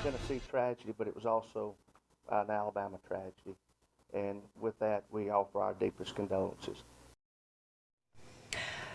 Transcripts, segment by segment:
Tennessee tragedy, but it was also an Alabama tragedy. And with that, we offer our deepest condolences.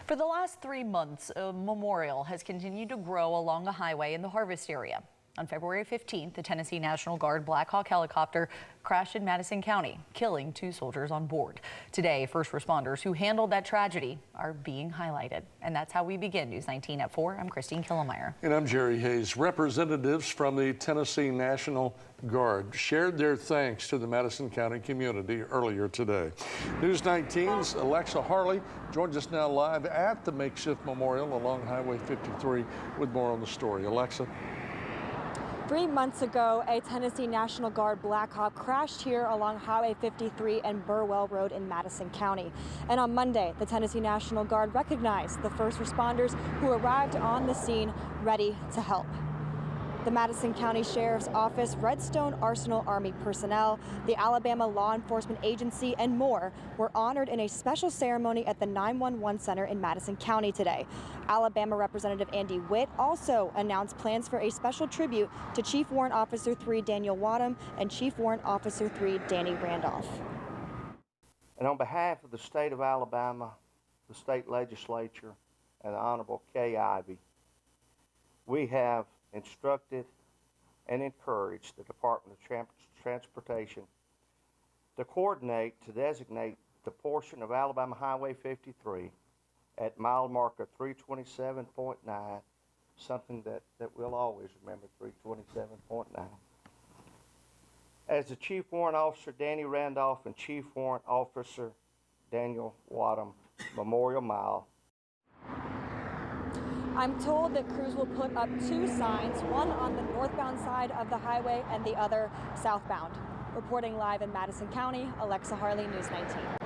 For the last 3 months, a memorial has continued to grow along a highway in the Harvest area. On February 15th, the Tennessee National Guard Black Hawk helicopter crashed in Madison County, killing 2 soldiers on board. Today, first responders who handled that tragedy are being highlighted. And that's how we begin News 19 at 4. I'm Christine Killemeyer. And I'm Jerry Hayes. Representatives from the Tennessee National Guard shared their thanks to the Madison County community earlier today. News 19's Alexa Harley joins us now live at the makeshift memorial along Highway 53 with more on the story. Alexa. 3 months ago, a Tennessee National Guard Black Hawk crashed here along Highway 53 and Burwell Road in Madison County. And on Monday, the Tennessee National Guard recognized the first responders who arrived on the scene ready to help. The Madison County Sheriff's Office, Redstone Arsenal Army personnel, the Alabama Law Enforcement Agency, and more were honored in a special ceremony at the 911 Center in Madison County today. Alabama Representative Andy Witt also announced plans for a special tribute to Chief Warrant Officer 3 Daniel Wadham and Chief Warrant Officer 3 Danny Randolph. And on behalf of the state of Alabama, the state legislature, and the Honorable Kay Ivey, we have instructed and encouraged the Department of Transportation to coordinate to designate the portion of Alabama Highway 53 at mile marker 327.9, something that we'll always remember, 327.9. As the Chief Warrant Officer Danny Randolph and Chief Warrant Officer Daniel Wadham Memorial Mile. I'm told that crews will put up 2 signs, one on the northbound side of the highway and the other southbound. Reporting live in Madison County, Alexa Harley, News 19.